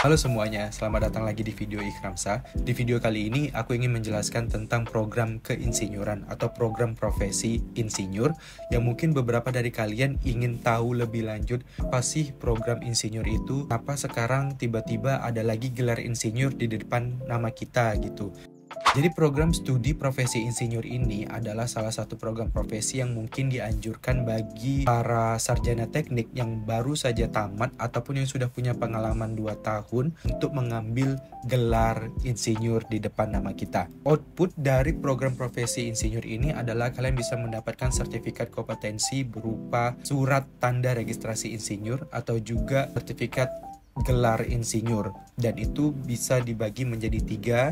Halo semuanya, selamat datang lagi di video Ikramsa. Di video kali ini aku ingin menjelaskan tentang program keinsinyuran atau program profesi insinyur yang mungkin beberapa dari kalian ingin tahu lebih lanjut apa sih program insinyur itu, kenapa sekarang tiba-tiba ada lagi gelar insinyur di depan nama kita gitu. Jadi program studi profesi insinyur ini adalah salah satu program profesi yang mungkin dianjurkan bagi para sarjana teknik yang baru saja tamat ataupun yang sudah punya pengalaman 2 tahun untuk mengambil gelar insinyur di depan nama kita. Output dari program profesi insinyur ini adalah kalian bisa mendapatkan sertifikat kompetensi berupa surat tanda registrasi insinyur atau juga sertifikat gelar insinyur, dan itu bisa dibagi menjadi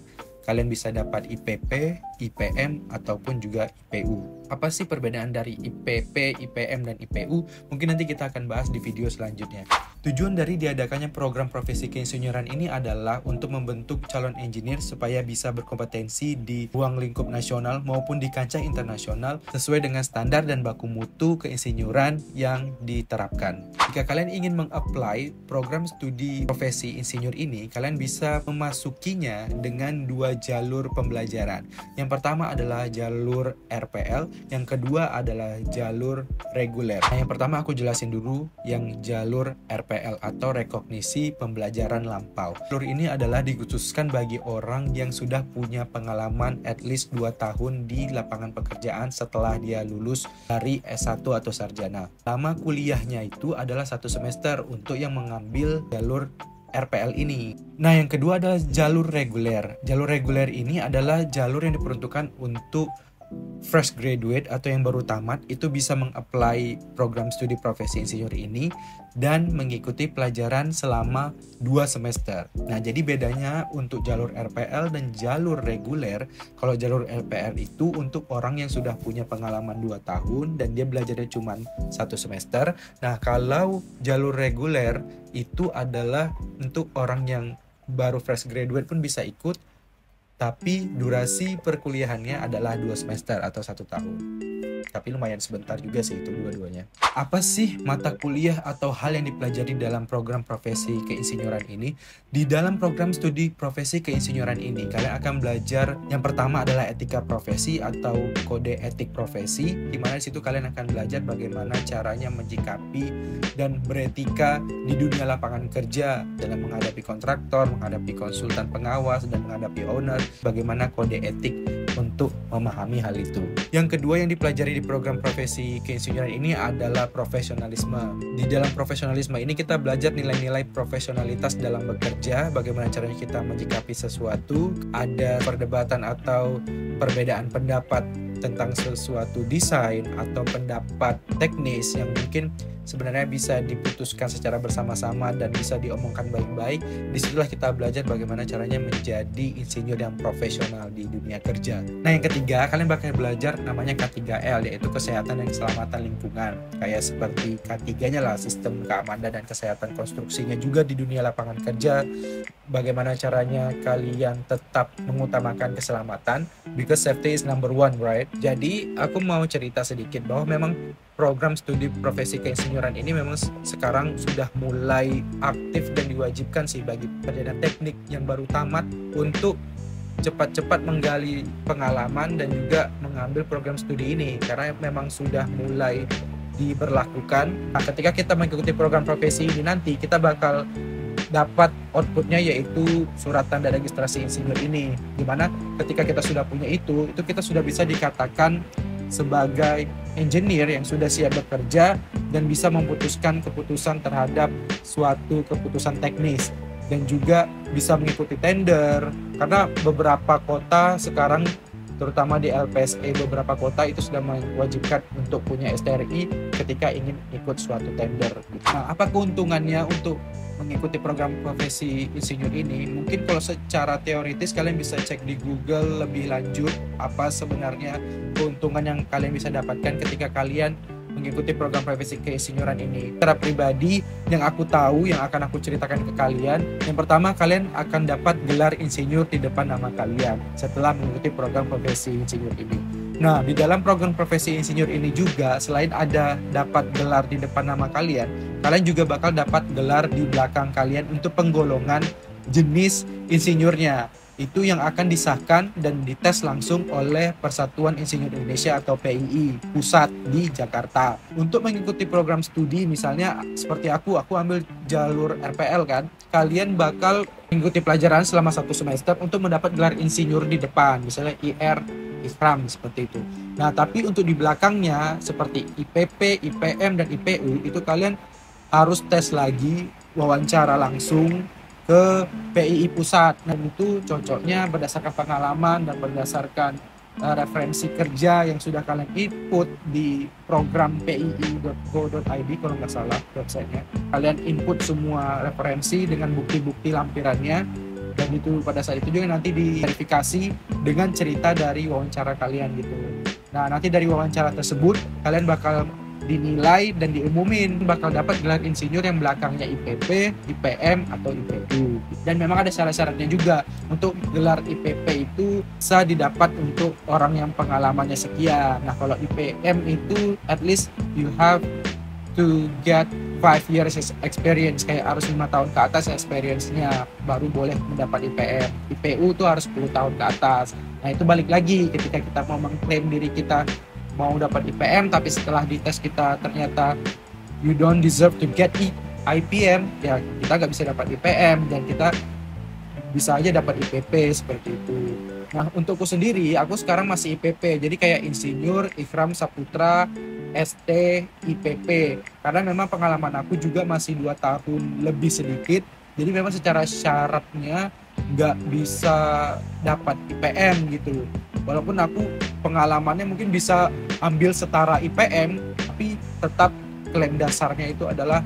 3. Kalian bisa dapat IPP, IPM, ataupun juga IPU. Apa sih perbedaan dari IPP, IPM, dan IPU? Mungkin nanti kita akan bahas di video selanjutnya. Tujuan dari diadakannya program profesi keinsinyuran ini adalah untuk membentuk calon engineer supaya bisa berkompetensi di ruang lingkup nasional maupun di kancah internasional sesuai dengan standar dan baku mutu keinsinyuran yang diterapkan. Jika kalian ingin meng-apply program studi profesi insinyur ini, kalian bisa memasukinya dengan 2 jalur pembelajaran. Yang pertama adalah jalur RPL, yang kedua adalah jalur reguler. Nah, yang pertama aku jelasin dulu yang jalur RPL atau rekognisi pembelajaran lampau. Jalur ini adalah dikhususkan bagi orang yang sudah punya pengalaman at least 2 tahun di lapangan pekerjaan setelah dia lulus dari S1 atau sarjana. Lama kuliahnya itu adalah 1 semester untuk yang mengambil jalur RPL ini. Nah, yang kedua adalah jalur reguler. Jalur reguler ini adalah jalur yang diperuntukkan untuk fresh graduate atau yang baru tamat, itu bisa meng-apply program studi profesi insinyur ini dan mengikuti pelajaran selama 2 semester. Nah, jadi bedanya untuk jalur RPL dan jalur reguler, kalau jalur RPL itu untuk orang yang sudah punya pengalaman 2 tahun dan dia belajarnya cuma 1 semester. Nah, kalau jalur reguler itu adalah untuk orang yang baru fresh graduate pun bisa ikut, tapi durasi perkuliahannya adalah 2 semester atau 1 tahun. Tapi lumayan sebentar juga sih itu dua-duanya. Apa sih mata kuliah atau hal yang dipelajari dalam program profesi keinsinyuran ini? Di dalam program studi profesi keinsinyuran ini, kalian akan belajar yang pertama adalah etika profesi atau kode etik profesi, di mana di situ kalian akan belajar bagaimana caranya menyikapi dan beretika di dunia lapangan kerja dalam menghadapi kontraktor, menghadapi konsultan pengawas, dan menghadapi owner, bagaimana kode etik untuk memahami hal itu. Yang kedua yang dipelajari di program profesi keinsinyuran ini adalah profesionalisme. Di dalam profesionalisme ini kita belajar nilai-nilai profesionalitas dalam bekerja, bagaimana caranya kita menyikapi sesuatu, ada perdebatan atau perbedaan pendapat tentang sesuatu desain atau pendapat teknis yang mungkin sebenarnya bisa diputuskan secara bersama-sama dan bisa diomongkan baik-baik. Disitulah kita belajar bagaimana caranya menjadi insinyur yang profesional di dunia kerja. Nah, yang ketiga, kalian bakal belajar namanya K3L, yaitu kesehatan dan keselamatan lingkungan. Kayak seperti K3-nya lah, sistem keamanan dan kesehatan konstruksinya juga di dunia lapangan kerja. Bagaimana caranya kalian tetap mengutamakan keselamatan, because safety is number 1, right? Jadi aku mau cerita sedikit bahwa memang program studi profesi keinsinyuran ini memang sekarang sudah mulai aktif dan diwajibkan sih bagi sarjana teknik yang baru tamat untuk cepat-cepat menggali pengalaman dan juga mengambil program studi ini, karena memang sudah mulai diberlakukan. Nah, ketika kita mengikuti program profesi ini nanti kita bakal dapat outputnya yaitu surat tanda registrasi insinyur ini, dimana ketika kita sudah punya itu kita sudah bisa dikatakan sebagai engineer yang sudah siap bekerja dan bisa memutuskan keputusan terhadap suatu keputusan teknis, dan juga bisa mengikuti tender, karena beberapa kota sekarang terutama di LPSE beberapa kota itu sudah mewajibkan untuk punya STRI ketika ingin ikut suatu tender. Nah, apa keuntungannya untuk mengikuti program profesi insinyur ini? Mungkin kalau secara teoritis kalian bisa cek di Google lebih lanjut apa sebenarnya keuntungan yang kalian bisa dapatkan ketika kalian mengikuti program profesi keinsinyuran ini. Secara pribadi yang aku tahu, yang akan aku ceritakan ke kalian, yang pertama kalian akan dapat gelar insinyur di depan nama kalian setelah mengikuti program profesi insinyur ini. Nah, di dalam program profesi insinyur ini juga, selain ada dapat gelar di depan nama kalian, kalian juga bakal dapat gelar di belakang kalian untuk penggolongan jenis insinyurnya. Itu yang akan disahkan dan dites langsung oleh Persatuan Insinyur Indonesia atau PII pusat di Jakarta. Untuk mengikuti program studi, misalnya seperti aku ambil jalur RPL kan, kalian bakal mengikuti pelajaran selama 1 semester untuk mendapat gelar insinyur di depan, misalnya IR, IKRAM seperti itu. Nah, tapi untuk di belakangnya seperti IPP, IPM, dan IPU itu kalian harus tes lagi, wawancara langsung ke PII pusat. Dan itu cocoknya berdasarkan pengalaman dan berdasarkan referensi kerja yang sudah kalian input di program pii.go.id kalau nggak salah websitenya. Kalian input semua referensi dengan bukti-bukti lampirannya, dan itu pada saat itu juga nanti diverifikasi dengan cerita dari wawancara kalian gitu. Nah, nanti dari wawancara tersebut kalian bakal dinilai dan diumumin bakal dapat gelar insinyur yang belakangnya IPP, IPM, atau IPU. Dan memang ada syarat-syaratnya juga. Untuk gelar IPP itu bisa didapat untuk orang yang pengalamannya sekian. Nah, kalau IPM itu at least you have to get 5 years experience, kayak harus 5 tahun ke atas experience-nya baru boleh mendapat IPM. IPU tuh harus 10 tahun ke atas. Nah, itu balik lagi ketika kita mau mengklaim diri kita mau dapat IPM, tapi setelah dites kita ternyata you don't deserve to get IPM, ya kita nggak bisa dapat IPM dan kita bisa aja dapat IPP seperti itu. Nah, untukku sendiri, aku sekarang masih IPP, jadi kayak insinyur, Ikram Saputra, ST, IPP. Karena memang pengalaman aku juga masih 2 tahun lebih sedikit, jadi memang secara syaratnya nggak bisa dapat IPM gitu. Walaupun aku pengalamannya mungkin bisa ambil setara IPM, tapi tetap klaim dasarnya itu adalah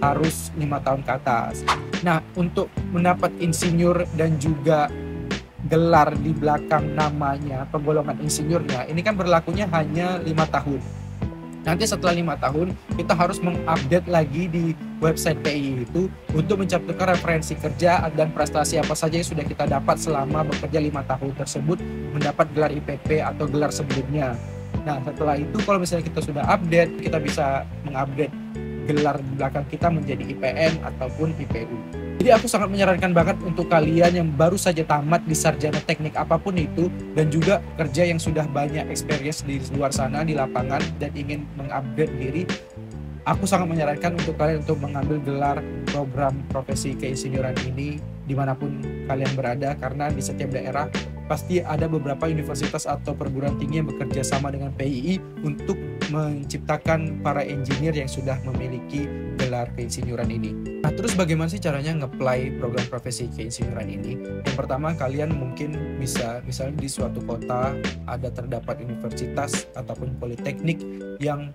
harus 5 tahun ke atas. Nah, untuk mendapat insinyur dan juga gelar di belakang namanya, penggolongan insinyurnya, ini kan berlakunya hanya 5 tahun. Nanti setelah 5 tahun, kita harus mengupdate lagi di website PII itu untuk mencantumkan referensi kerja dan prestasi apa saja yang sudah kita dapat selama bekerja 5 tahun tersebut, mendapat gelar IPP atau gelar sebelumnya. Nah, setelah itu kalau misalnya kita sudah update, kita bisa mengupdate gelar di belakang kita menjadi IPM ataupun IPU. Jadi aku sangat menyarankan banget untuk kalian yang baru saja tamat di sarjana teknik apapun itu, dan juga kerja yang sudah banyak experience di luar sana di lapangan dan ingin mengupgrade diri, aku sangat menyarankan untuk kalian untuk mengambil gelar program profesi keinsinyuran ini dimanapun kalian berada, karena di setiap daerah pasti ada beberapa universitas atau perguruan tinggi yang bekerja sama dengan PII untuk menciptakan para engineer yang sudah memiliki gelar keinsinyuran ini. Nah, terus bagaimana sih caranya nge-apply program profesi keinsinyuran ini? Yang pertama, kalian mungkin bisa, misalnya di suatu kota ada terdapat universitas ataupun politeknik yang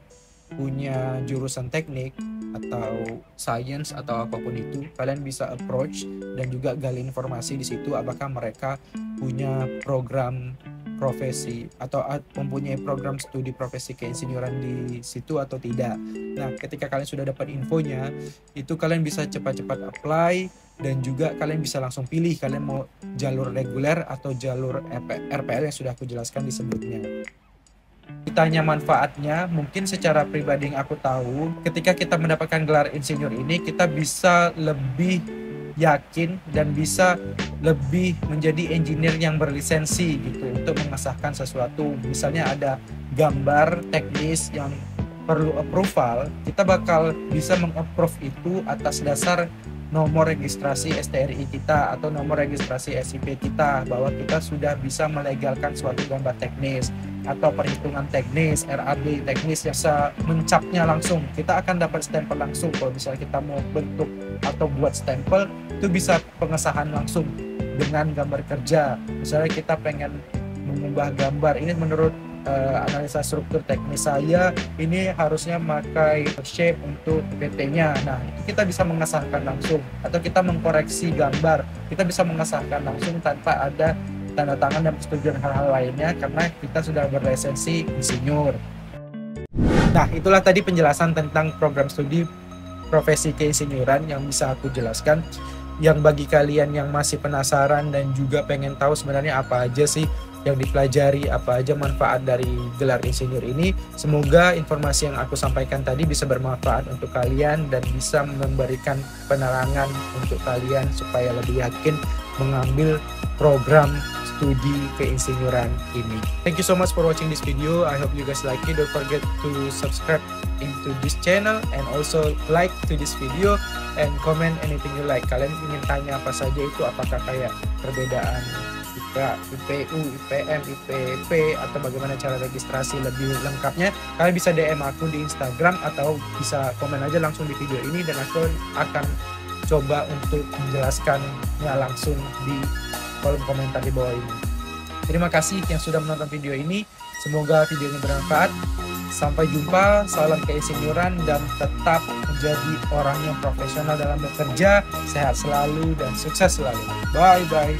punya jurusan teknik atau science atau apapun itu, kalian bisa approach dan juga gali informasi di situ apakah mereka punya program profesi atau mempunyai program studi profesi keinsinyuran di situ atau tidak. Nah, ketika kalian sudah dapat infonya, itu kalian bisa cepat-cepat apply dan juga kalian bisa langsung pilih kalian mau jalur reguler atau jalur RPL yang sudah aku jelaskan di sebelumnya. Ditanya manfaatnya, mungkin secara pribadi yang aku tahu, ketika kita mendapatkan gelar insinyur ini, kita bisa lebih yakin dan bisa lebih menjadi engineer yang berlisensi gitu untuk mengesahkan sesuatu. Misalnya ada gambar teknis yang perlu approval, kita bakal bisa meng-approve itu atas dasar nomor registrasi STRI kita atau nomor registrasi SIP kita, bahwa kita sudah bisa melegalkan suatu gambar teknis atau perhitungan teknis, RAD teknis yang bisa mencapnya langsung. Kita akan dapat stempel langsung. Kalau misalnya kita mau bentuk atau buat stempel, itu bisa pengesahan langsung dengan gambar kerja. Misalnya kita pengen mengubah gambar, ini menurut analisa struktur teknis saya, ini harusnya memakai shape untuk PT-nya. Nah, itu kita bisa mengesahkan langsung, atau kita mengkoreksi gambar, kita bisa mengesahkan langsung tanpa ada tanda tangan dan persetujuan hal-hal lainnya, karena kita sudah berlisensi insinyur. Nah, itulah tadi penjelasan tentang program studi profesi keinsinyuran yang bisa aku jelaskan. Yang bagi kalian yang masih penasaran dan juga pengen tahu sebenarnya apa aja sih yang dipelajari, apa aja manfaat dari gelar insinyur ini. Semoga informasi yang aku sampaikan tadi bisa bermanfaat untuk kalian dan bisa memberikan penerangan untuk kalian supaya lebih yakin mengambil program studi keinsinyuran ini. Thank you so much for watching this video. I hope you guys like it. Don't forget to subscribe into this channel and also like to this video and comment anything you like. Kalian ingin tanya apa saja itu, apakah kayak perbedaan IPA, IPU, IPM, IPP, atau bagaimana cara registrasi lebih lengkapnya, kalian bisa DM aku di Instagram atau bisa komen aja langsung di video ini dan aku akan coba untuk menjelaskannya langsung di kolom komentar di bawah ini. Terima kasih yang sudah menonton video ini. Semoga video ini bermanfaat. Sampai jumpa, salam keinsinyuran dan tetap menjadi orang yang profesional dalam bekerja. Sehat selalu dan sukses selalu. Bye bye.